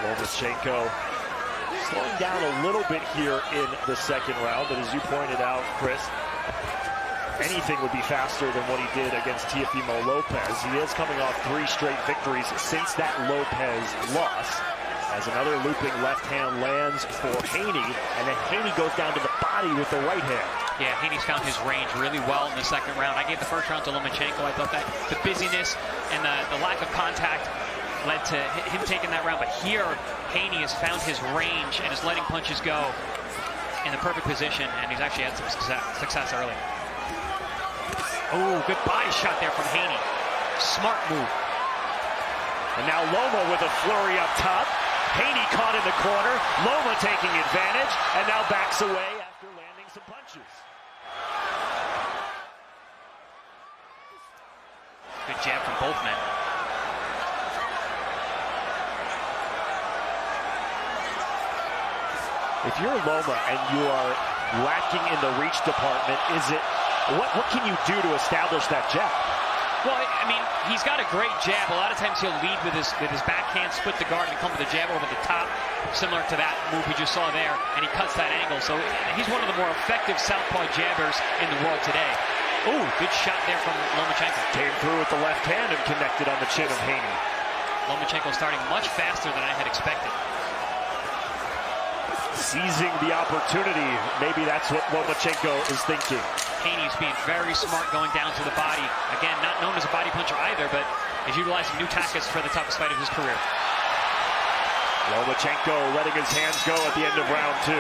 Lomachenko slowing down a little bit here in the second round, but as you pointed out, Chris, anything would be faster than what he did against Teofimo Lopez. He is coming off 3 straight victories since that Lopez loss, as another looping left hand lands for Haney, and then Haney goes down to the body with the right hand. Yeah, Haney's found his range really well in the second round. I gave the first round to Lomachenko. I thought that the busyness and the lack of contact led to him taking that round, but here Haney has found his range and is letting punches go in the perfect position, and he's actually had some success early. Oh, good body shot there from Haney. Smart move. And now Loma with a flurry up top. Haney caught in the corner. Loma taking advantage, and now backs away after landing some punches. Good jab from both men. If you're Loma and you are lacking in the reach department, what can you do to establish that jab? Well, I mean, he's got a great jab. A lot of times he'll lead with his backhand, split the guard, and come with a jab over the top, similar to that move we just saw there, and he cuts that angle. So he's one of the more effective southpaw jabbers in the world today. Ooh, good shot there from Lomachenko. Came through with the left hand and connected on the chin of Haney. Lomachenko starting much faster than I had expected. Seizing the opportunity, maybe that's what Lomachenko is thinking. Haney's being very smart going down to the body. Again, not known as a body puncher either, but is utilizing new tactics for the toughest fight of his career. Lomachenko letting his hands go at the end of round 2.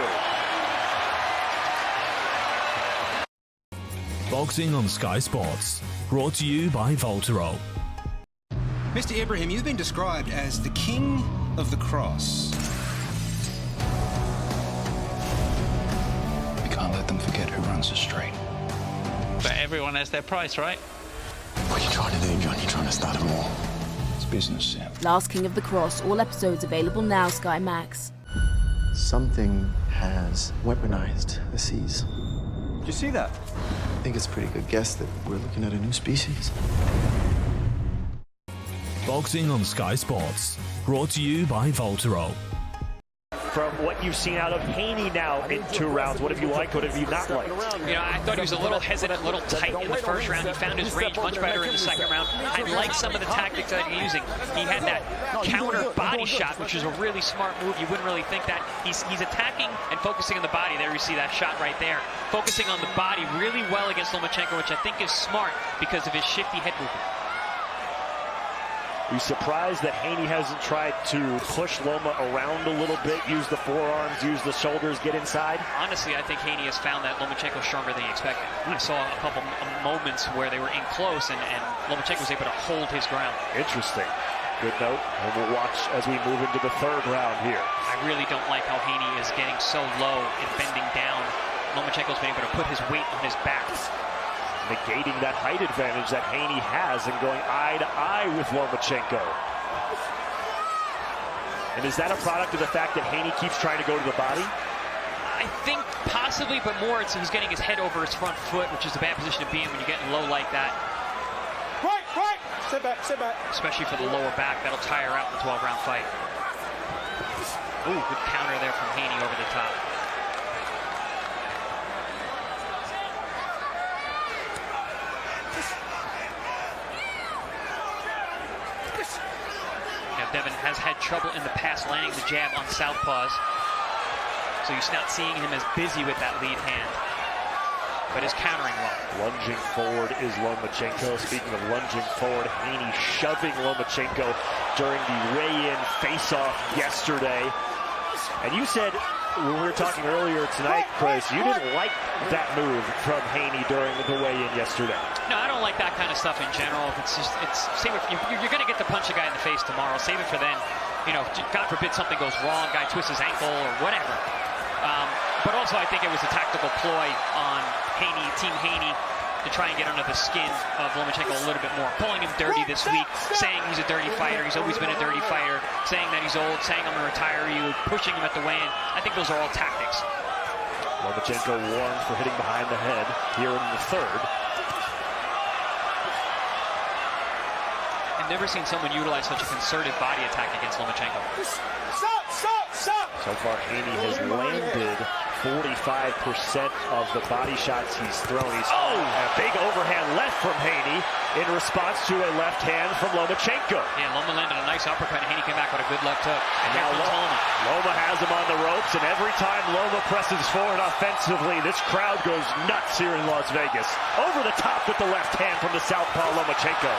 Boxing on Sky Sports, brought to you by Voltero. Mr. Ibrahim, you've been described as the king of the cross. We can't let them forget who runs us straight. But everyone has their price, right? What are you trying to do, John? You're trying to start a war. It's business, Sam. Last King of the Cross, all episodes available now, Sky Max. Something has weaponized the seas. Did you see that? I think it's a pretty good guess that we're looking at a new species. Boxing on Sky Sports, brought to you by Voltero. From what you've seen out of Haney now in 2 rounds, what have you liked, what have you not liked? You know, I thought he was a little hesitant, a little tight in the first round. He found his range much better in the second round. I like some of the tactics that he's using. He had that counter body shot, which is a really smart move. You wouldn't really think that. He's attacking and focusing on the body. There you see that shot right there. Focusing on the body really well against Lomachenko, which I think is smart because of his shifty head movement. Are you surprised that Haney hasn't tried to push Loma around a little bit, use the forearms, use the shoulders, get inside? Honestly, I think Haney has found that Lomachenko is stronger than he expected. I saw a couple moments where they were in close, and Lomachenko was able to hold his ground. Interesting. Good note, and we'll watch as we move into the 3rd round here. I really don't like how Haney is getting so low and bending down. Lomachenko's been able to put his weight on his back, negating that height advantage that Haney has and going eye to eye with Lomachenko. And is that a product of the fact that Haney keeps trying to go to the body? I think possibly, but more it's he's getting his head over his front foot, which is a bad position to be in when you're getting low like that. Right. Sit back. Especially for the lower back, that'll tire out the 12-round fight. Ooh, good counter there from Haney over the top. Devin has had trouble in the past landing the jab on southpaws, so you're not seeing him as busy with that lead hand, but is countering well. Lunging forward is Lomachenko. Speaking of lunging forward, Haney shoving Lomachenko during the weigh-in face-off yesterday. And you said, when we were talking earlier tonight, Chris, you didn't like that move from Haney during the weigh-in yesterday. No, I don't like that kind of stuff in general. Save it, you're going to get to punch a guy in the face tomorrow. Save it for then. You know, God forbid something goes wrong, guy twists his ankle or whatever. But also, I think it was a tactical ploy on Haney, Team Haney, to try and get under the skin of Lomachenko a little bit more. Pulling him dirty this week, saying he's a dirty fighter. He's always been a dirty fighter. Saying that he's old, saying I'm going to retire you, pushing him at the weigh-in. I think those are all tactics. Lomachenko warned for hitting behind the head here in the 3rd. And never seen someone utilize such a concerted body attack against Lomachenko. Stop! So far, Haney has landed 45% of the body shots he's thrown. He's a big overhand left from Haney in response to a left hand from Lomachenko. Yeah, Loma landed a nice uppercut, and Haney came back with a good left hook. And now Loma has him on the ropes, and every time Loma presses forward offensively, this crowd goes nuts here in Las Vegas. Over the top with the left hand from the southpaw Lomachenko.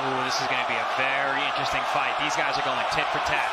Ooh, this is going to be a very interesting fight. These guys are going tit for tat.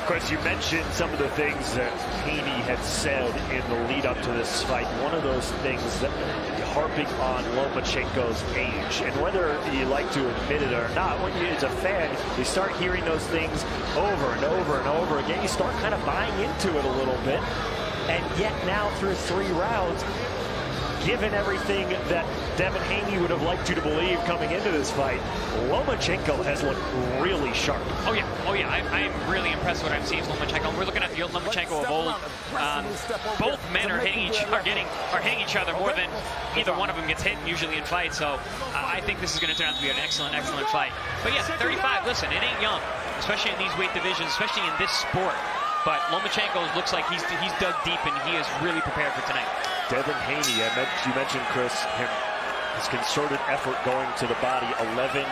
Chris, you mentioned some of the things that Haney had said in the lead up to this fight. One of those things that harping on Lomachenko's age, and whether you like to admit it or not, when you, as a fan, you start hearing those things over and over and over again. You start kind of buying into it a little bit, and yet now through 3 rounds, given everything that Devin Haney would have liked you to believe coming into this fight, Lomachenko has looked really sharp. Oh yeah. I'm really impressed with what I'm seeing from Lomachenko. We're looking at the Lomachenko of old. Both men are hitting each other more than either one of them gets hit usually in fights. So I think this is going to turn out to be an excellent fight. But yeah, 35. Listen, it ain't young, especially in these weight divisions, especially in this sport. But Lomachenko looks like he's dug deep, and he is really prepared for tonight. Devin Haney, you mentioned, Chris, his concerted effort going to the body. 11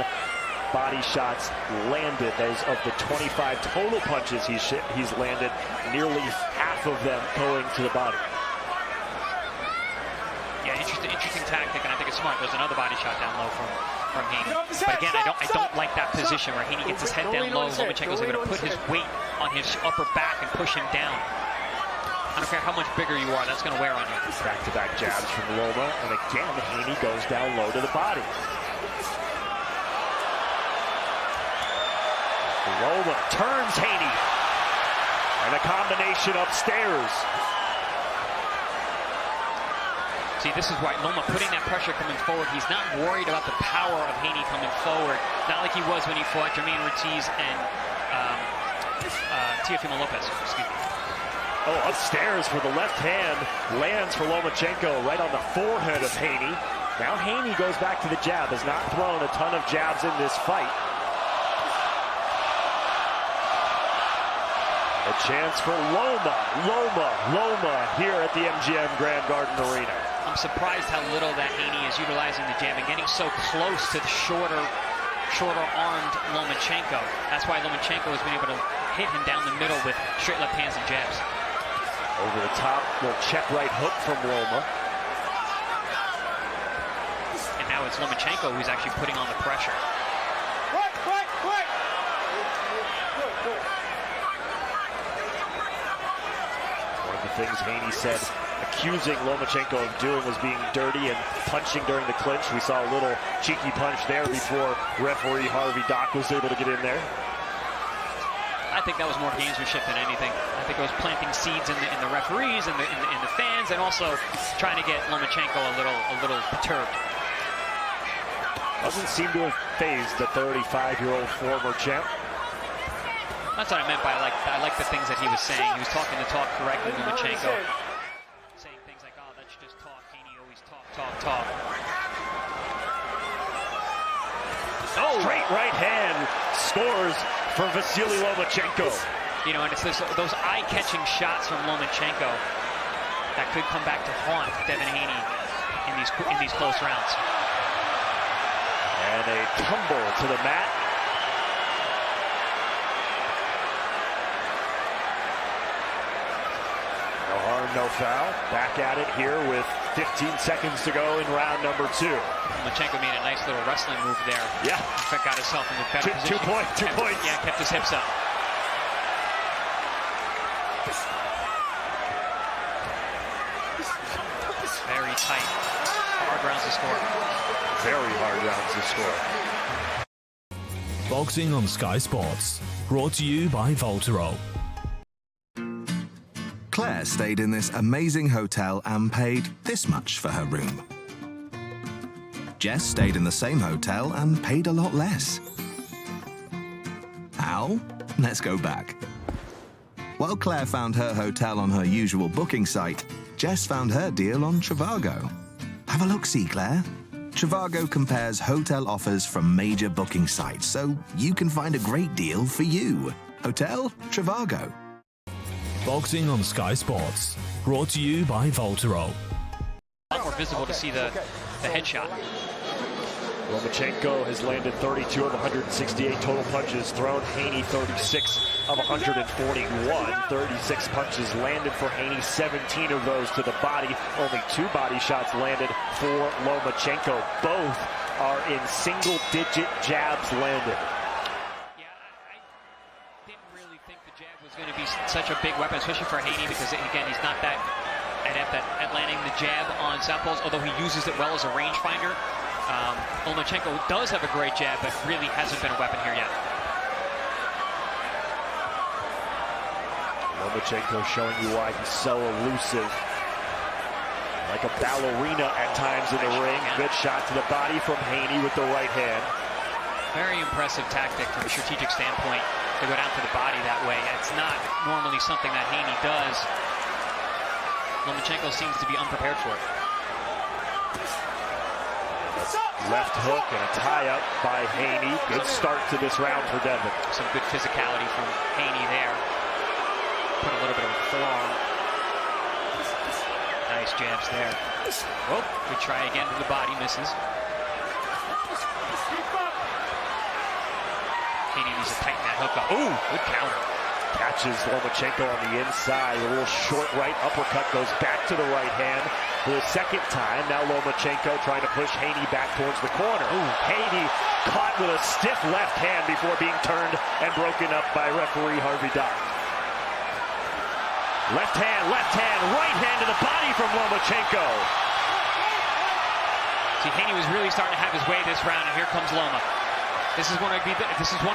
body shots landed. Those of the 25 total punches he's landed, nearly half of them going to the body. Yeah, interesting tactic, and I think it's smart. There's another body shot down low from Haney. But again, I don't like that position where Haney gets his head down low. Lomachenko's able to put his weight on his upper back and push him down. I don't care how much bigger you are, that's going to wear on you. Back-to-back jabs from Loma, and again, Haney goes down low to the body. Loma turns Haney, and a combination upstairs. See, this is why Loma putting that pressure coming forward. He's not worried about the power of Haney coming forward. Not like he was when he fought Jermaine Ortiz and Teofimo Lopez. Excuse me. Oh, upstairs for the left hand, lands for Lomachenko right on the forehead of Haney. Now Haney goes back to the jab, has not thrown a ton of jabs in this fight. A chance for Loma here at the MGM Grand Garden Arena. I'm surprised how little that Haney is utilizing the jab and getting so close to the shorter armed Lomachenko. That's why Lomachenko has been able to hit him down the middle with straight left hands and jabs. Over the top, little check right hook from Loma. And now it's Lomachenko who's actually putting on the pressure. Quick! One of the things Haney said, accusing Lomachenko of doing was being dirty and punching during the clinch. We saw a little cheeky punch there before referee Harvey Dock was able to get in there. I think that was more gamesmanship than anything. I think it was planting seeds in the referees and in the fans, and also trying to get Lomachenko a little perturbed. Doesn't seem to have phased the 35-year-old former champ. That's what I meant by I like the things that he was saying. He was talking the talk correctly, Lomachenko. Saying things like, oh, that's just talk. Haney always talk. Oh, straight right hand scores for Vasily Lomachenko. You know, and it's those eye-catching shots from Lomachenko that could come back to haunt Devin Haney in these close rounds. And a tumble to the mat. No harm, no foul. Back at it here with 15 seconds to go in round number 2. Lomachenko made a nice little wrestling move there. Yeah. In fact, got himself in the better position. 2 points. Yeah, kept his hips up. Very tight. Hard rounds to score. Very hard rounds to score. Boxing on Sky Sports. Brought to you by Voltero. Claire stayed in this amazing hotel and paid this much for her room. Jess stayed in the same hotel and paid a lot less. How? Let's go back. While Claire found her hotel on her usual booking site, Jess found her deal on Trivago. Have a look-see, Claire. Trivago compares hotel offers from major booking sites, so you can find a great deal for you. Hotel Trivago. Boxing on Sky Sports. Brought to you by Voltero. A lot more visible to see the headshot. Lomachenko has landed 32 of 168 total punches thrown. Haney 36 of 141. 36 punches landed for Haney, 17 of those to the body. Only 2 body shots landed for Lomachenko. Both are in single-digit jabs landed. Yeah, I didn't really think the jab was going to be such a big weapon, especially for Haney, because, again, he's not that adept at landing the jab on southpaws, although he uses it well as a rangefinder. Lomachenko does have a great jab, but really hasn't been a weapon here yet. Lomachenko showing you why he's so elusive. Like a ballerina at times in the ring. Good shot to the body from Haney with the right hand. Very impressive tactic from a strategic standpoint to go down to the body that way. It's not normally something that Haney does. Lomachenko seems to be unprepared for it. Left hook and a tie-up by Haney. Good start to this round for Devin. Some good physicality from Haney there. Put a little bit of a forearm. Nice jabs there. Oh, good try again to the body, misses. Haney needs to tighten that hook up. Ooh, good counter. Catches Lomachenko on the inside. A little short right uppercut goes back to the right hand for the second time. Now Lomachenko trying to push Haney back towards the corner. Ooh. Haney caught with a stiff left hand before being turned and broken up by referee Harvey Dock. Left hand, right hand to the body from Lomachenko. See, Haney was really starting to have his way this round, and here comes Loma. This is one of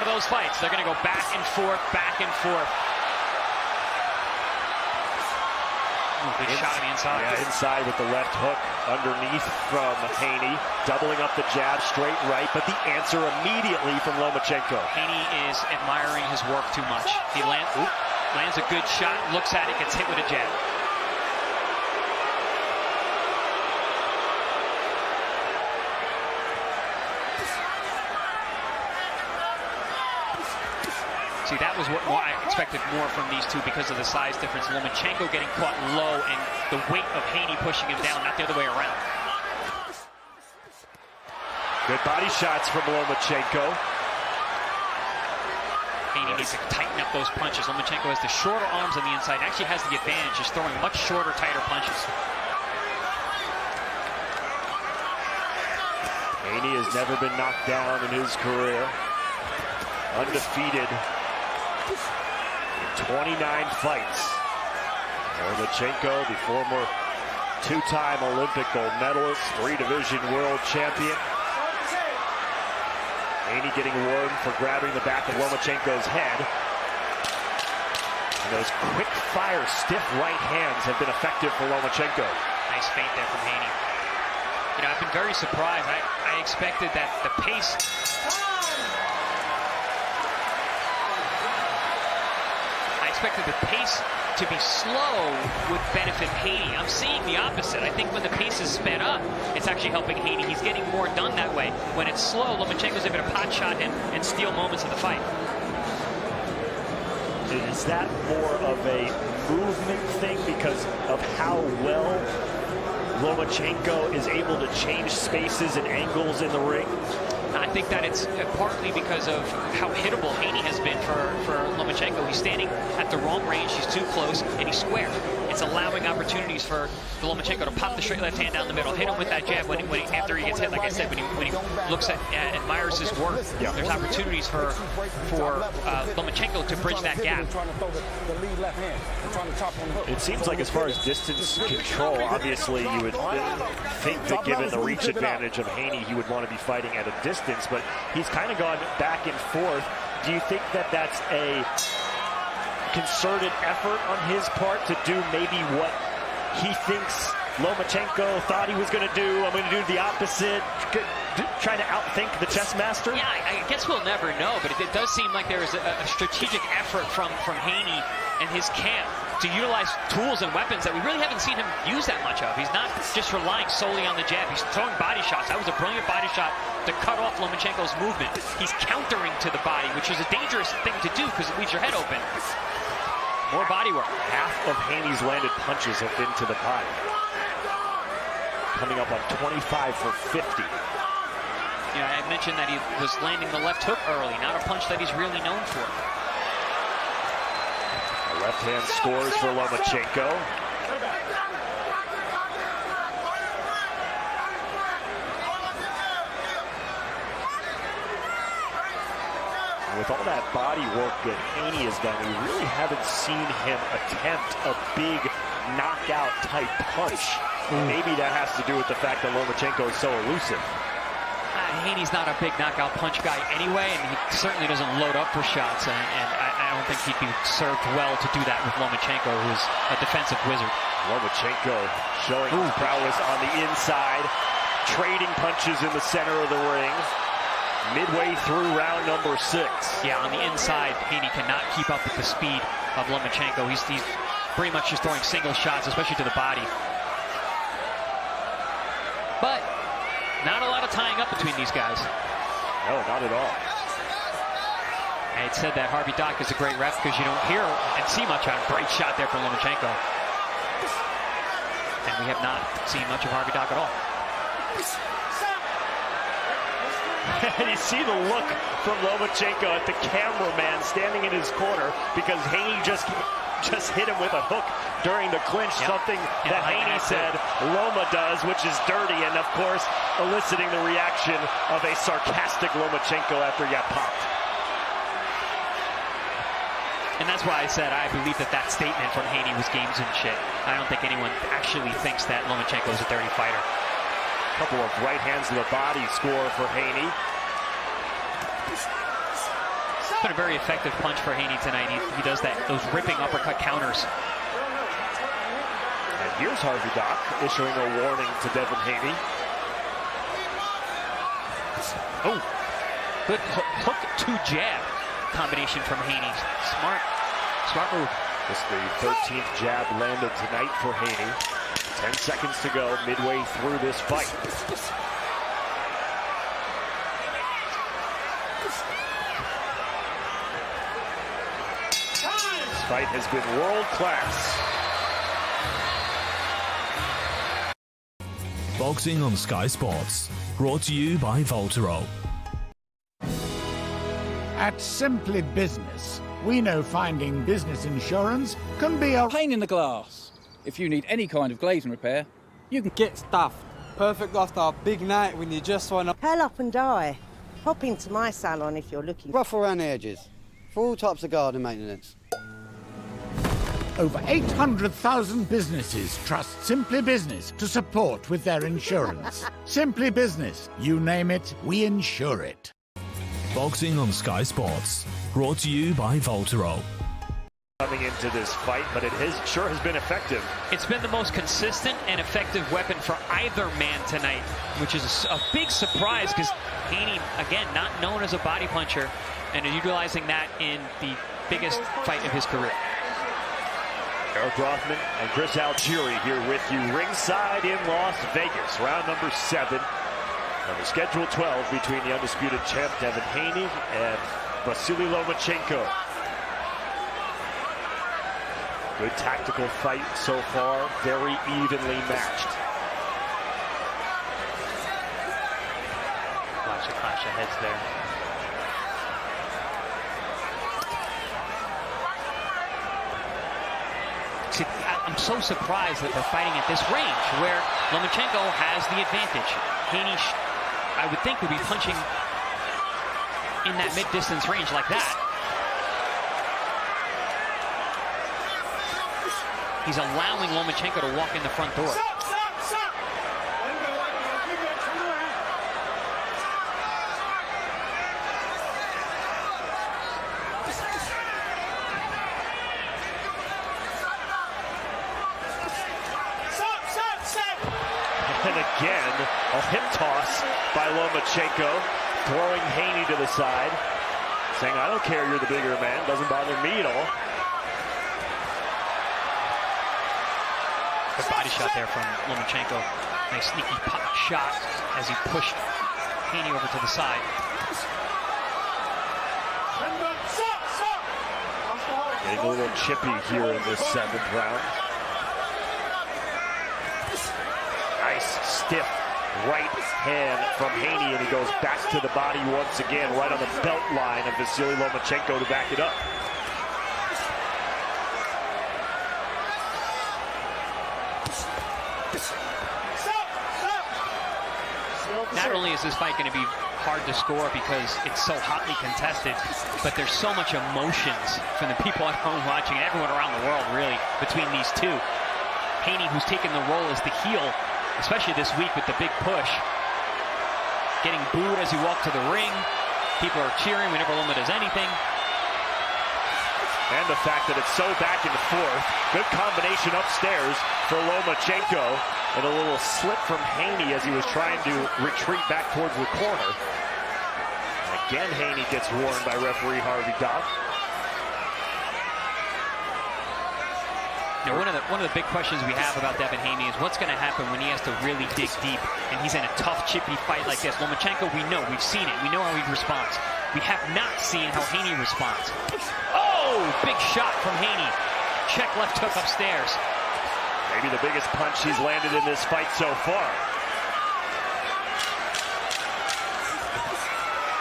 those fights. They're going to go back and forth, back and forth. Ooh, good shot on the inside. Yeah, inside with the left hook underneath from Haney. Doubling up the jab, straight right, but the answer immediately from Lomachenko. Haney is admiring his work too much. He lands a good shot, looks at it, gets hit with a jab. See, that was what I expected more from these two because of the size difference. Lomachenko getting caught low and the weight of Haney pushing him down, not the other way around. Good body shots from Lomachenko. Haney needs to tighten up those punches. Lomachenko has the shorter arms on the inside, actually has the advantage, just throwing much shorter, tighter punches. Haney has never been knocked down in his career. Undefeated in 29 fights. Lomachenko, the former 2-time Olympic gold medalist, 3-division world champion. Haney getting warned for grabbing the back of Lomachenko's head. And those quick-fire, stiff right hands have been effective for Lomachenko. Nice feint there from Haney. You know, I've been very surprised. I expected that the pace... I expected the pace to be slow would benefit Haney. I'm seeing the opposite. I think when the pace is sped up, it's actually helping Haney. He's getting more done that way. When it's slow, Lomachenko's able to pot shot him and steal moments of the fight. Is that more of a movement thing because of how well Lomachenko is able to change spaces and angles in the ring? I think that it's partly because of how hittable Haney has been for Lomachenko. He's standing at the wrong range, he's too close, and he's square. it's allowing opportunities for Lomachenko to pop the straight left hand down the middle, hit him with that jab after he gets hit, like I said, when he looks at admires his work. Yeah. There's opportunities for Lomachenko to bridge that gap. It seems like as far as distance control, obviously you would think that given the reach advantage of Haney, he would want to be fighting at a distance, but he's kind of gone back and forth. Do you think that that's a concerted effort on his part to do maybe what he thinks Lomachenko thought he was going to do? I'm going to do the opposite, trying to outthink the chess master? Yeah, I guess we'll never know, but it does seem like there is a strategic effort from Haney and his camp to utilize tools and weapons that we really haven't seen him use that much of. He's not just relying solely on the jab. He's throwing body shots. That was a brilliant body shot to cut off Lomachenko's movement. He's countering to the body, which is a dangerous thing to do because it leaves your head open. More body work. Half of Haney's landed punches have been to the body. Coming up on 25 for 50. You know, I mentioned that he was landing the left hook early, not a punch that he's really known for. A left hand scores for Lomachenko. With all that body work that Haney has done, we really haven't seen him attempt a big knockout type punch. Maybe that has to do with the fact that Lomachenko is so elusive. Haney's not a big knockout punch guy anyway, and he certainly doesn't load up for shots, and I don't think he'd be served well to do that with Lomachenko, who's a defensive wizard. Lomachenko showing his prowess on the inside, trading punches in the center of the ring. Midway through round number 6. Yeah, on the inside, Haney cannot keep up with the speed of Lomachenko. He's pretty much just throwing single shots, especially to the body. But not a lot of tying up between these guys. No, not at all. I had said that Harvey Dock is a great ref because you don't hear and see much on. Great shot there from Lomachenko. And we have not seen much of Harvey Dock at all. And you see the look from Lomachenko at the cameraman standing in his corner because Haney just hit him with a hook during the clinch, something that Haney said Loma does, which is dirty, and of course eliciting the reaction of a sarcastic Lomachenko after he got popped. And that's why I said I believe that statement from Haney was games and shit. I don't think anyone actually thinks that Lomachenko is a dirty fighter. Couple of right hands to the body score for Haney. It's been a very effective punch for Haney tonight. He does those ripping uppercut counters. And here's Harvey Dock issuing a warning to Devin Haney. Oh, good hook to jab combination from Haney. Smart move. This is the 13th jab landed tonight for Haney. 10 seconds to go, midway through this fight. This fight has been world class. Boxing on Sky Sports, brought to you by Voltero. At Simply Business, we know finding business insurance can be a pain in the glass. If you need any kind of glazing repair, you can get stuffed. Perfect after a big night when you just want to curl up and die. Pop into my salon if you're looking. Rough around the edges for all types of garden maintenance. Over 800,000 businesses trust Simply Business to support with their insurance. Simply Business, you name it, we insure it. Boxing on Sky Sports, brought to you by Voltero. Coming into this fight, but it sure has been effective. It's been the most consistent and effective weapon for either man tonight, which is a big surprise because Haney, again, not known as a body puncher, and utilizing that in the biggest fight of his career. Eric Rothman and Chris Algieri here with you ringside in Las Vegas. Round number 7 on the schedule 12 between the undisputed champ Devin Haney and Vasily Lomachenko. Good tactical fight so far, very evenly matched. Watch a clash of heads there. See, I'm so surprised that they're fighting at this range where Lomachenko has the advantage. Haney, I would think, would be punching in that mid-distance range like that. He's allowing Lomachenko to walk in the front door. And again, a hip toss by Lomachenko, throwing Haney to the side, saying, I don't care, you're the bigger man, doesn't bother me at all. Good body shot there from Lomachenko. Nice sneaky pop shot as he pushed Haney over to the side. Getting a little chippy here in this 7th round. Nice stiff right hand from Haney, and he goes back to the body once again, right on the belt line of Vasily Lomachenko to back it up. Not only is this fight going to be hard to score because it's so hotly contested, but there's so much emotions from the people at home watching, and everyone around the world, really, between these two. Haney, who's taken the role as the heel, especially this week with the big push, getting booed as he walked to the ring. People are cheering whenever Loma does anything. And the fact that it's so back and forth. Good combination upstairs for Lomachenko. And a little slip from Haney as he was trying to retreat back towards the corner. And again, Haney gets warned by referee Harvey Dobb. Now, one of the big questions we have about Devin Haney is what's going to happen when he has to really dig deep and he's in a tough, chippy fight like this. Lomachenko, we know, we've seen it. We know how he responds. We have not seen how Haney responds. Oh, big shot from Haney. Check left hook upstairs. Maybe the biggest punch he's landed in this fight so far.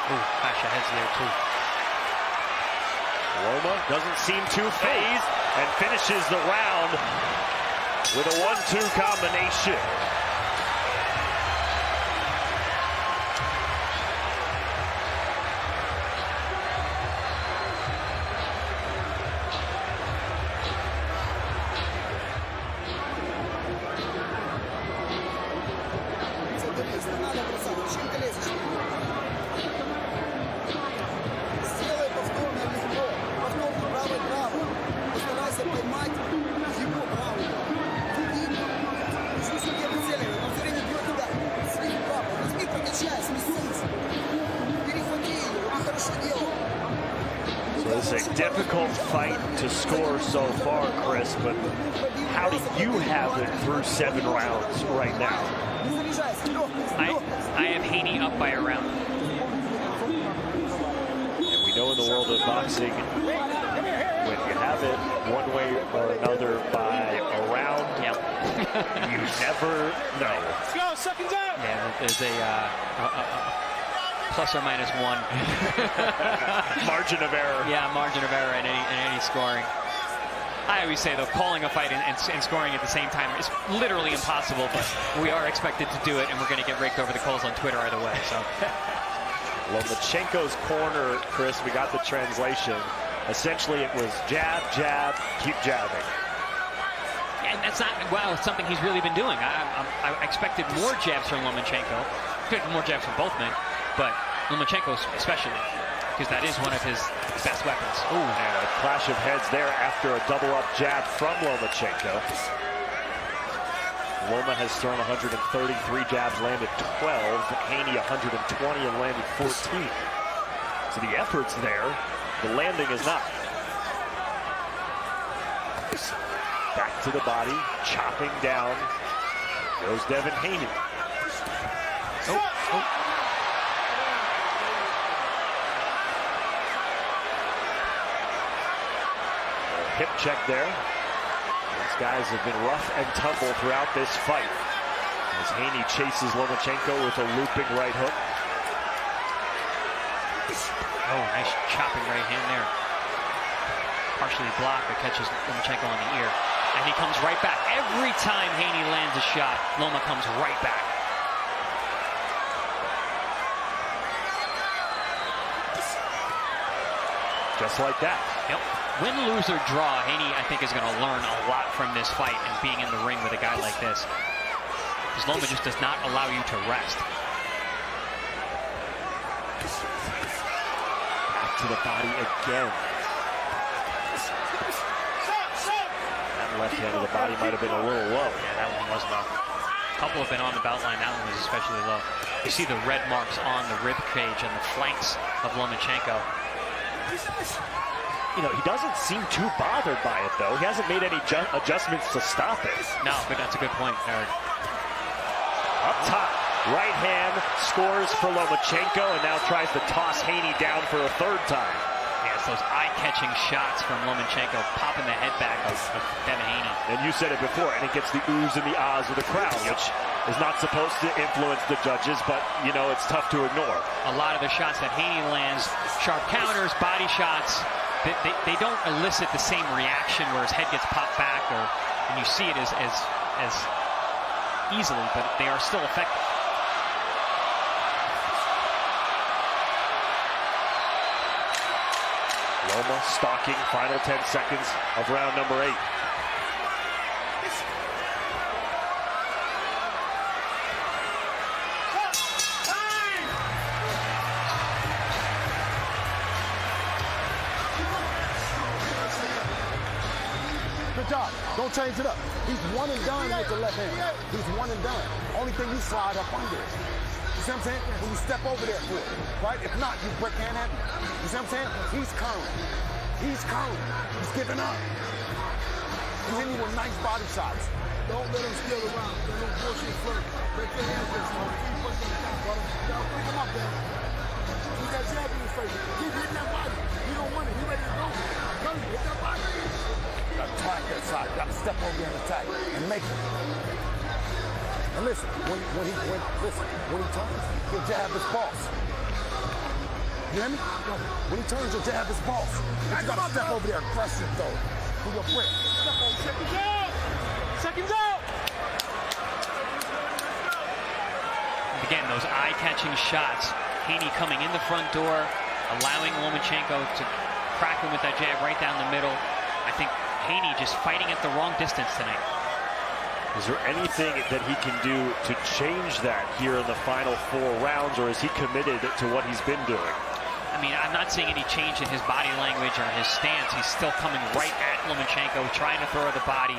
Ooh, clash of heads there, too. Loma doesn't seem too phased and finishes the round with a 1-2 combination. It's a difficult fight to score so far, Chris, but how do you have it through 7 rounds right now? I have Haney up by a round. And we know in the world of boxing, when you have it one way or another by a round, you never know. Let's go, second down. Yeah, there's a plus or minus 1 margin of error. Yeah, margin of error in any scoring. I always say, though, calling a fight and scoring at the same time is literally impossible, but we are expected to do it, and we're going to get raked over the coals on Twitter either way. So, Lomachenko's corner, Chris, we got the translation. Essentially, it was jab, jab, keep jabbing. And that's not, well, it's something he's really been doing. I expected more jabs from Lomachenko. Expected more jabs from both men, but Lomachenko especially, because that is one of his best weapons. Ooh, and a clash of heads there after a double-up jab from Lomachenko. Loma has thrown 133 jabs, landed 12. Haney 120 and landed 14. So the effort's there. The landing is not. Back to the body, chopping down. Goes Devin Haney. Oh. Hip check there. These guys have been rough and tumble throughout this fight. As Haney chases Lomachenko with a looping right hook. Oh, nice chopping right hand there. Partially blocked, but catches Lomachenko on the ear. And he comes right back. Every time Haney lands a shot, Loma comes right back. Just like that. Yep. Win, lose, or draw, Haney, I think, is going to learn a lot from this fight and being in the ring with a guy like this. Because Loma just does not allow you to rest. Back to the body again. That left hand of the body might have been a little low. Yeah, that one was low. A couple have been on the belt line. That one was especially low. You see the red marks on the rib cage and the flanks of Lomachenko. You know, he doesn't seem too bothered by it, though. He hasn't made any adjustments to stop it. No, but that's a good point, Eric. Up top, right hand scores for Lomachenko and now tries to toss Haney down for a third time. Yes, those eye-catching shots from Lomachenko popping the head back of Devin Haney. And you said it before, and it gets the oohs and the ahs of the crowd, which is not supposed to influence the judges, but, you know, it's tough to ignore. A lot of the shots that Haney lands, sharp counters, body shots, they don't elicit the same reaction where his head gets popped back, and you see it as easily, but they are still effective. Loma stalking, final 10 seconds of round number 8. Good job. Don't change it up. He's one and done with the left hand. He's one and done. Only thing you slide up under it. You see what I'm saying? When you step over there for it, right? If not, you break hand at him. You see what I'm saying? He's curling. He's curling. He's giving up. He's hitting you with nice body shots. Don't let him steal around. Let him bullshit flirt. Let your hands go. Keep pushing him down, brother. Now pick him up there. He's got jab in his face. Keep hitting that body. You don't want it. You ready to go? Go, hit that body. You gotta attack that side. You gotta step over there and attack and make it. And listen, when he turns, he'll jab his boss. You hear me? When he turns, he'll jab his boss. But you gotta step over there aggressive though. Do your brick. Step over. Seconds out! Seconds out! Again, those eye-catching shots. Haney coming in the front door, allowing Lomachenko to crack him with that jab right down the middle. I think Haney just fighting at the wrong distance tonight. Is there anything that he can do to change that here in the final 4 rounds, or is he committed to what he's been doing? I mean, I'm not seeing any change in his body language or his stance. He's still coming right at Lomachenko, trying to throw the body,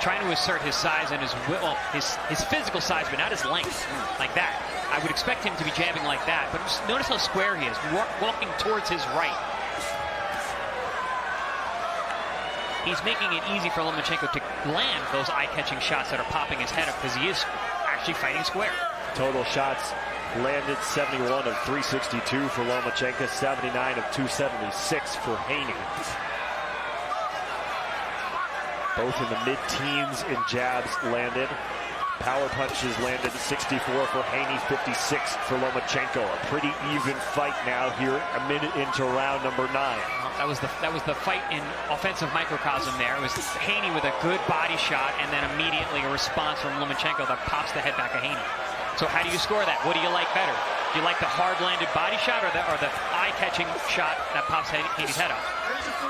trying to assert his size and his physical size, but not his length, like that. I would expect him to be jabbing like that, but just notice how square he is, walking towards his right. He's making it easy for Lomachenko to land those eye-catching shots that are popping his head up because he is actually fighting square. Total shots landed 71 of 362 for Lomachenko, 79 of 276 for Haney. Both in the mid-teens in jabs landed. Power punches landed 64 for Haney, 56 for Lomachenko. A pretty even fight now here, a minute into round number 9. That was the fight in offensive microcosm there. It was Haney with a good body shot and then immediately a response from Lomachenko that pops the head back of Haney. So how do you score that? What do you like better? Do you like the hard-landed body shot or the eye-catching shot that pops Haney's head up?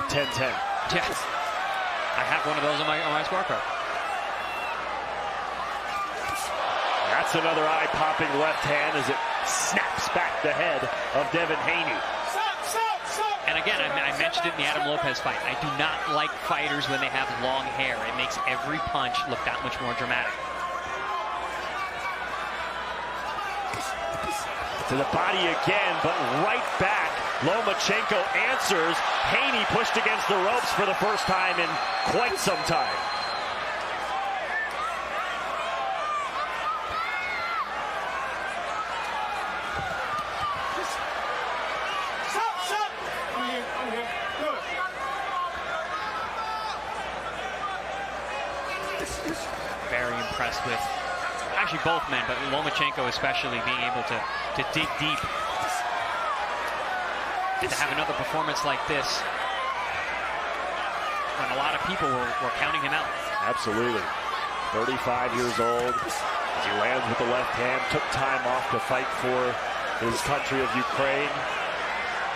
10-10. Yes. I have one of those on my scorecard. That's another eye-popping left hand as it snaps back the head of Devin Haney. And again, I mentioned it in the Adam Lopez fight. I do not like fighters when they have long hair. It makes every punch look that much more dramatic. To the body again, but right back. Lomachenko answers. Haney pushed against the ropes for the first time in quite some time. Very impressed with actually both men, but Lomachenko especially being able to dig deep and to have another performance like this when a lot of people were counting him out. Absolutely. 35 years old. As he lands with the left hand, took time off to fight for his country of Ukraine.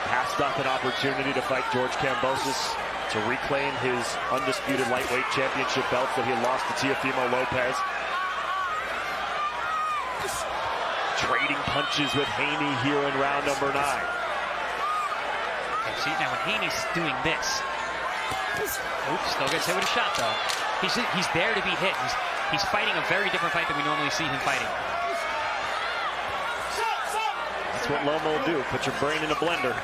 Passed up an opportunity to fight George Kambosos to reclaim his undisputed lightweight championship belt that he had lost to Teofimo Lopez. Trading punches with Haney here in round number 9. Okay, see, now when Haney's doing this, oops, still gets hit with a shot though. He's there to be hit. He's fighting a very different fight than we normally see him fighting. That's what Loma will do. Put your brain in a blender.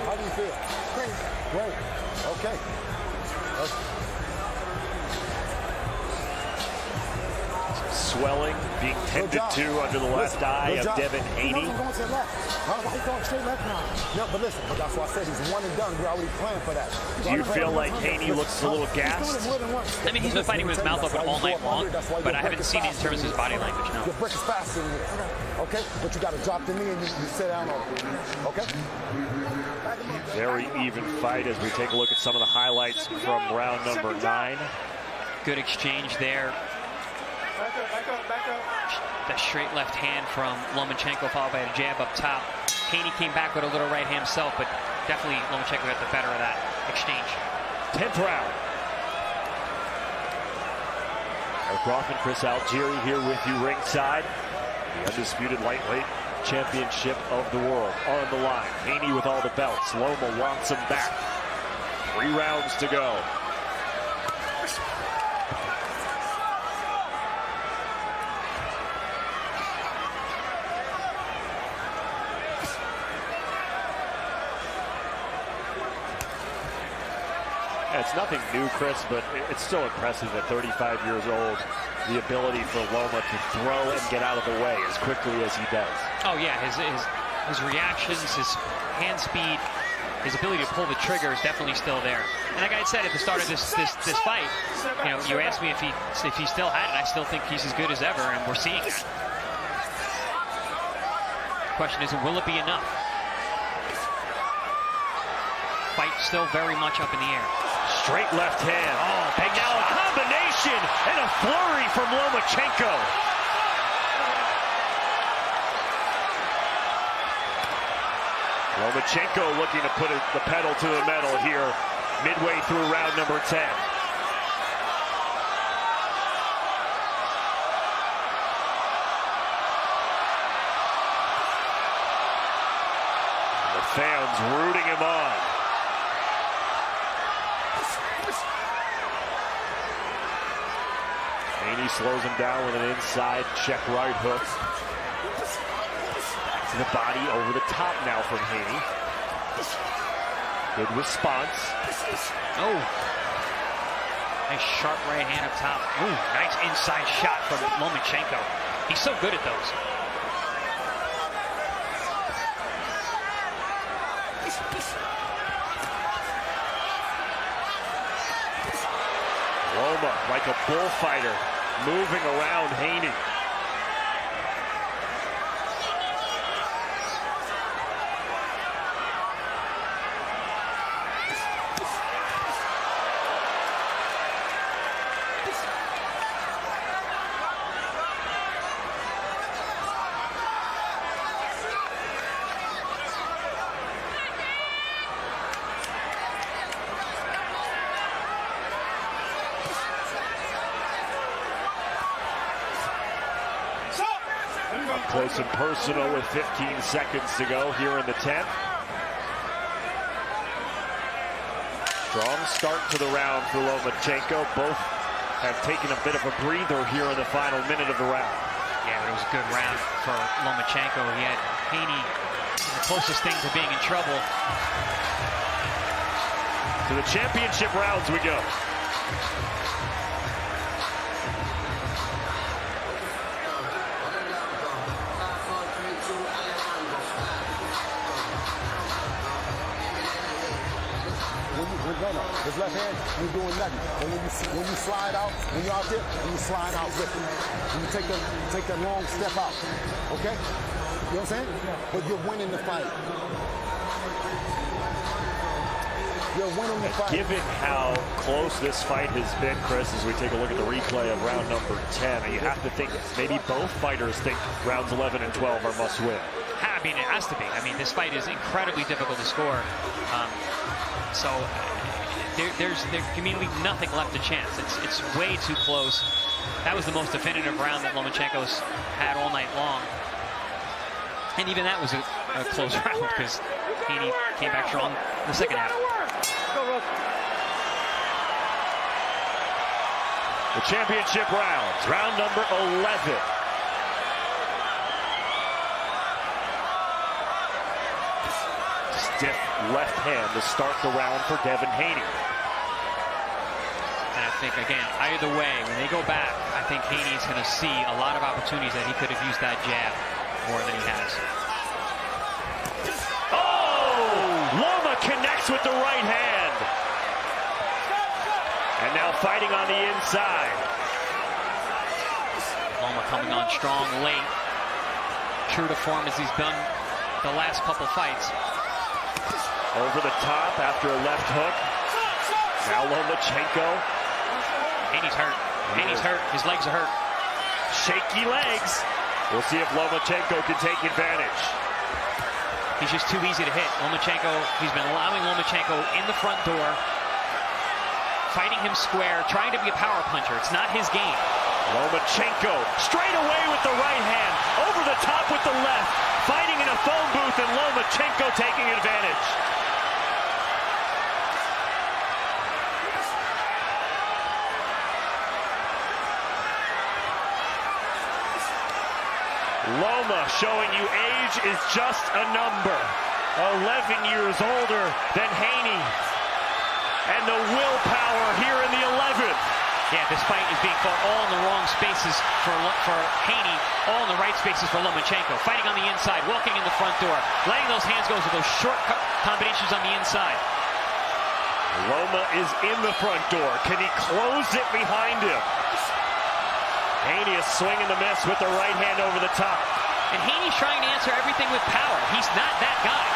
How do you feel? Great. Okay. Swelling being tended to under the left eye of Devin Haney. He's going to the left. He's going straight left now. No, but listen, but that's why I said he's one and done. We're already planning for that. Do you feel like Haney looks a little gassed? I mean, he's been fighting with his mouth open all night long, but I haven't seen it in terms of his body language, no. Your brick is faster than this, okay? But you got to drop the knee and you sit down on it, okay? Very even fight as we take a look at some of the highlights from round number 9. Good exchange there. The straight left hand from Lomachenko followed by a jab up top. Haney came back with a little right hand himself, but definitely Lomachenko got the better of that exchange. 10th round. Eric Roth and Chris Algieri here with you ringside. The undisputed lightweight championship of the world on the line. Haney with all the belts. Loma wants him back. 3 rounds to go. It's nothing new, Chris, but it's still impressive at 35 years old, the ability for Loma to throw and get out of the way as quickly as he does. Oh yeah, his reactions, his hand speed, his ability to pull the trigger is definitely still there. And like I said at the start of this fight, you know, you asked me if he still had it. I still think he's as good as ever, and we're seeing it. Question is, will it be enough? Fight still very much up in the air. Straight left hand. Oh, and now a combination and a flurry from Lomachenko. Lomachenko looking to put the pedal to the metal here midway through round number 10. And the fans rooting him on. Haney slows him down with an inside check right hook. Back to the body, over the top now from Haney. Good response. Oh. Nice sharp right hand up top. Ooh, nice inside shot from Lomachenko. He's so good at those. Loma, like a bullfighter, moving around Haney. Close and personal with 15 seconds to go here in the 10th. Strong start to the round for Lomachenko. Both have taken a bit of a breather here in the final minute of the round. Yeah, but it was a good round for Lomachenko. He had Haney the closest thing to being in trouble. To the championship rounds we go. His left hand ain't doing nothing. But when you slide out, when you're out there, when you slide out with it. When you take that long step out. Okay? You know what I'm saying? But you're winning the fight. You're winning the fight. Given how close this fight has been, Chris, as we take a look at the replay of round number 10, you have to think maybe both fighters think rounds 11 and 12 are must win. I mean, it has to be. I mean, this fight is incredibly difficult to score. So there can be nothing left to chance. It's way too close. That was the most definitive round that Lomachenko's had all night long. And even that was a close round because Haney came back strong in the second half. The championship rounds, round number 11. Stiff left hand to start the round for Devin Haney. And I think, again, either way, when they go back, I think Haney's going to see a lot of opportunities that he could have used that jab more than he has. Oh! Loma connects with the right hand. And now fighting on the inside. Loma coming on strong late. True to form as he's done the last couple fights. Over the top after a left hook. Now Lomachenko. Haney's hurt. Haney's hurt. His legs are hurt. Shaky legs. We'll see if Lomachenko can take advantage. He's just too easy to hit. Lomachenko, he's been allowing Lomachenko in the front door, fighting him square, trying to be a power puncher. It's not his game. Lomachenko straight away with the right hand, over the top with the left, fighting in a phone booth, and Lomachenko taking advantage. Loma showing you age is just a number. 11 years older than Haney. And the willpower here in the 11th. Yeah, this fight is being fought all in the wrong spaces for Haney, all in the right spaces for Lomachenko. Fighting on the inside, walking in the front door, letting those hands go with those short combinations on the inside. Loma is in the front door. Can he close it behind him? Haney is swinging the miss with the right hand over the top. And Haney's trying to answer everything with power. He's not that guy.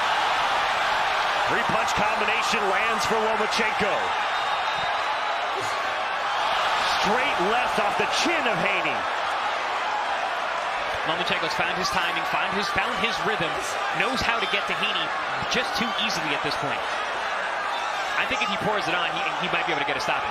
Three-punch combination lands for Lomachenko. Straight left off the chin of Haney. Lomachenko's found his timing, found his rhythm, knows how to get to Haney just too easily at this point. I think if he pours it on, he might be able to get a stop.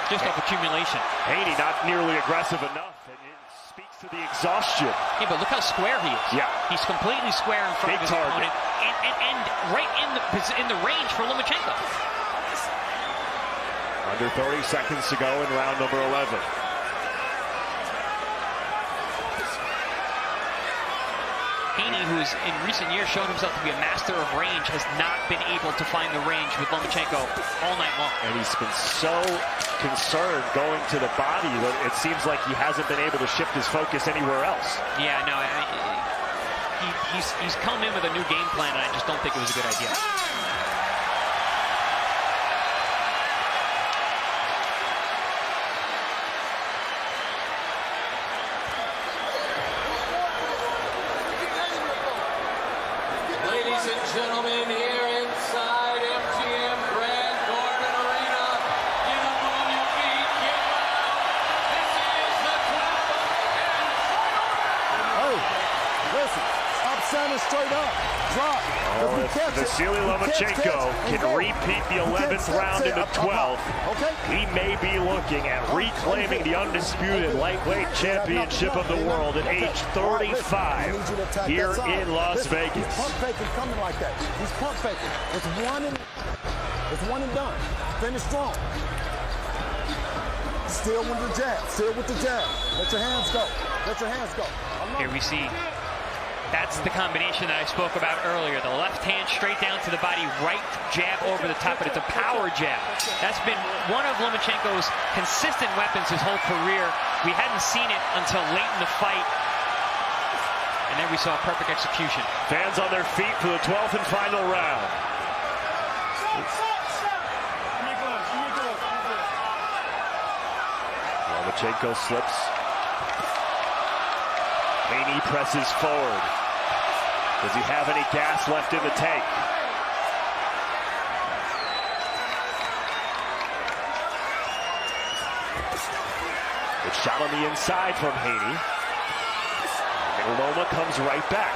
Just off accumulation. Haney not nearly aggressive enough, and it speaks to the exhaustion. Yeah, but look how square he is. Yeah. He's completely square in front of his opponent, and right in the range for Lomachenko. Under 30 seconds to go in round number 11. Haney, who has in recent years shown himself to be a master of range, has not been able to find the range with Lomachenko all night long. And he's been so concerned going to the body that it seems like he hasn't been able to shift his focus anywhere else. Yeah, no, he's come in with a new game plan, and I just don't think it was a good idea. Ladies and gentlemen, here inside MGM Grand Garden Arena, get up on your feet, get loud. This is the clap Hey, listen, I'm standing straight up. Drop. Oh, if Vasily Lomachenko can repeat the 11th round in the 12th, he may be looking at reclaiming the undisputed lightweight championship of the world at age 35 here in Las Vegas. He's pump faking coming like that. He's pump faking. It's one and done. Finish strong. Still with the jab. Still with the jab. Let your hands go. Let your hands go. Here we see. That's the combination that I spoke about earlier. The left hand straight down to the body, right jab over the top, but it's a power jab. That's been one of Lomachenko's consistent weapons his whole career. We hadn't seen it until late in the fight. And then we saw perfect execution. Fans on their feet for the 12th and final round. Lomachenko slips. Haney presses forward. Does he have any gas left in the tank? Good shot on the inside from Haney. And Loma comes right back.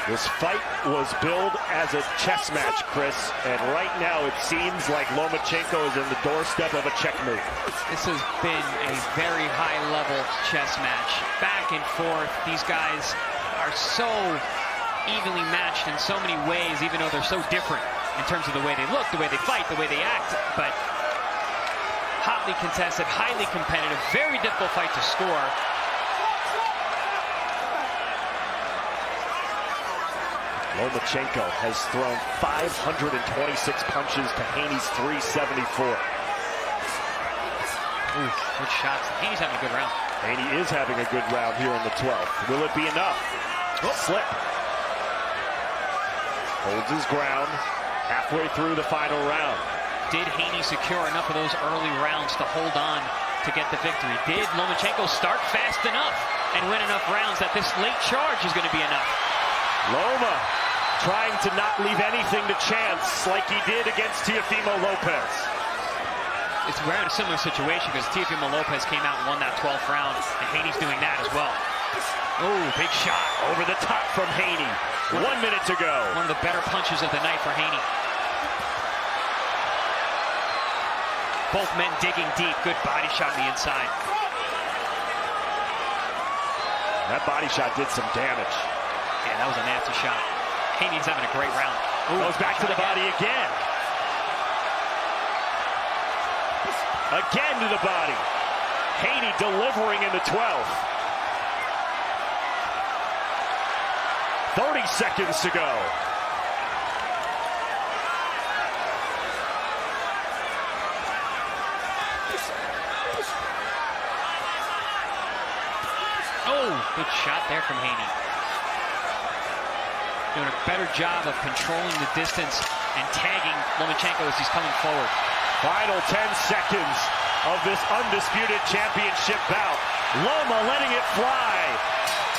This fight was billed as a chess match, Chris, and right now it seems like Lomachenko is in the doorstep of a checkmate. This has been a very high-level chess match. Back and forth. These guys are so evenly matched in so many ways, even though they're so different in terms of the way they look, the way they fight, the way they act. But hotly contested, highly competitive, very difficult fight to score. Lomachenko has thrown 526 punches to Haney's 374. Ooh, good shots. Haney's having a good round. Haney is having a good round here in the 12th. Will it be enough? Slip. Holds his ground halfway through the final round. Did Haney secure enough of those early rounds to hold on to get the victory? Did Lomachenko start fast enough and win enough rounds that this late charge is going to be enough? Loma trying to not leave anything to chance like he did against Teofimo Lopez. We're in a similar situation because Teofimo Lopez came out and won that 12th round, and Haney's doing that as well. Oh, big shot over the top from Haney. 1 minute to go. One of the better punches of the night for Haney. Both men digging deep. Good body shot on the inside. That body shot did some damage. Yeah, that was a nasty shot. Haney's having a great round. Ooh, goes back to the body again. Again to the body. Haney delivering in the 12th. 30 seconds to go. Oh, good shot there from Haney. Doing a better job of controlling the distance and tagging Lomachenko as he's coming forward. Final 10 seconds of this undisputed championship bout. Loma letting it fly.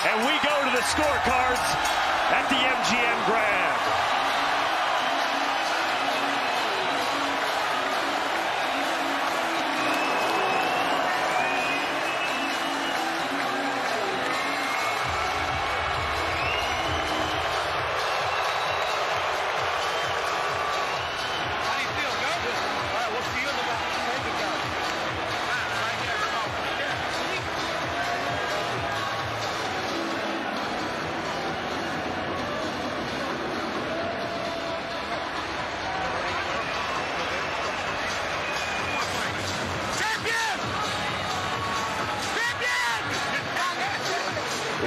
And we go to the scorecards at the MGM Grand.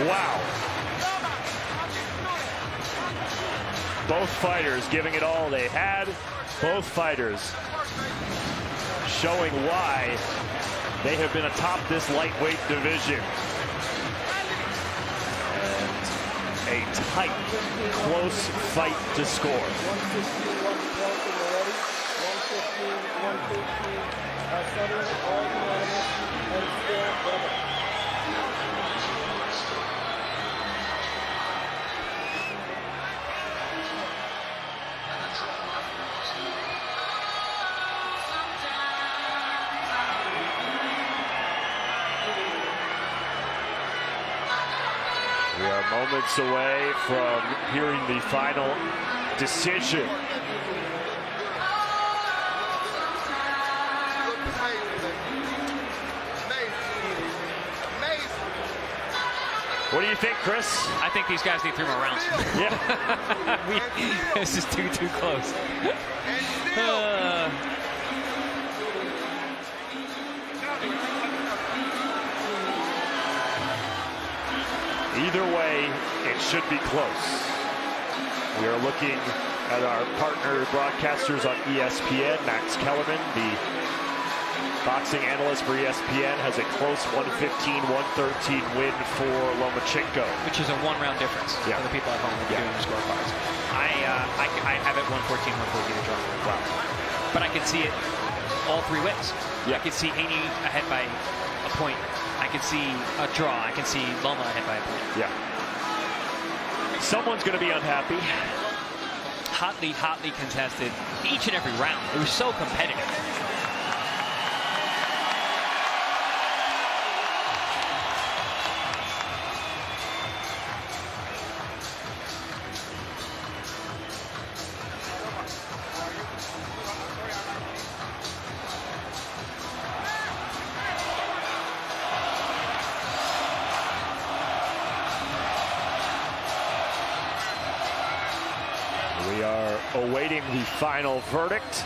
Wow. Both fighters giving it all they had. Both fighters showing why they have been atop this lightweight division. And a tight, close fight to score. 150, We are moments away from hearing the final decision. What do you think, Chris? I think these guys need 3 more rounds. Yeah. This is too close. Either way, it should be close. We are looking at our partner broadcasters on ESPN, Max Kellerman, the boxing analyst for ESPN, has a close 115-113 win for Lomachenko. Which is a one-round difference for the people at home who are doing the scorecards. I have it 114-114 to draw. Wow. But I can see it all three ways. I can see Haney ahead by a point. I can see a draw. I can see Loma ahead by a point. Yeah. Someone's going to be unhappy. Hotly contested each and every round. It was so competitive. We are awaiting the final verdict.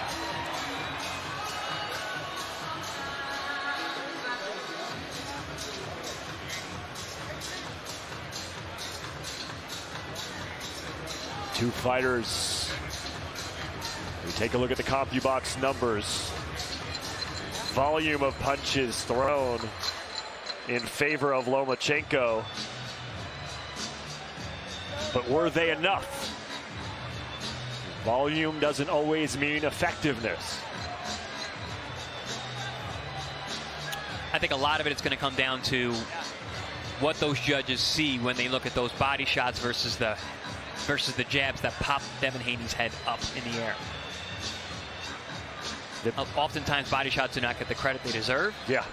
Two fighters. We take a look at the CompuBox numbers. Volume of punches thrown in favor of Lomachenko. But were they enough? Volume doesn't always mean effectiveness. I think a lot of it is going to come down to what those judges see when they look at those body shots versus the jabs that pop Devin Haney's head up in the air. Oftentimes, body shots do not get the credit they deserve. Yeah.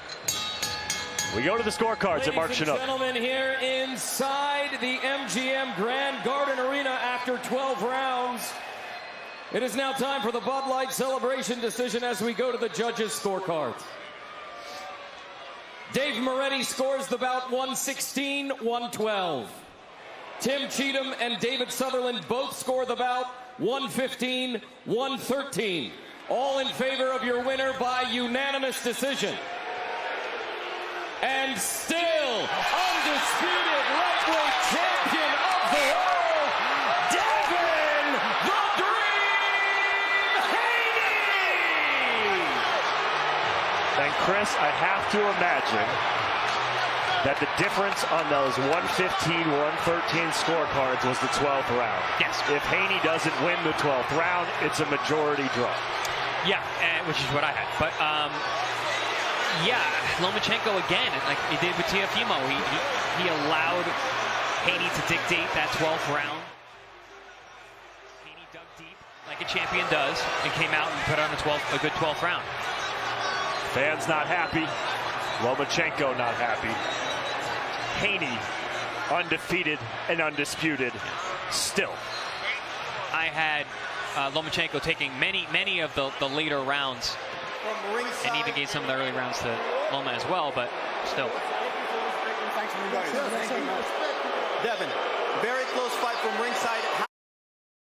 We go to the scorecards at Mark Chinook. Gentlemen, here inside the MGM Grand Garden Arena after 12 rounds. It is now time for the Bud Light celebration decision as we go to the judges' scorecards. Dave Moretti scores the bout 116-112. Tim Cheatham and David Sutherland both score the bout 115-113. All in favor of your winner by unanimous decision. And still undisputed lightweight champion of the world, Devin the Dream Haney! And Chris, I have to imagine that the difference on those 115-113 scorecards was the 12th round. Yes. If Haney doesn't win the 12th round, it's a majority draw. Yeah, which is what I had. But, yeah, Lomachenko again, like he did with Teofimo, he allowed Haney to dictate that 12th round. Haney dug deep like a champion does and came out and put on a good 12th round. Fans not happy. Lomachenko not happy. Haney undefeated and undisputed still. I had Lomachenko taking many of the later rounds, and even gave some of the early rounds to Loma as well, but still. Devin, very close fight from ringside.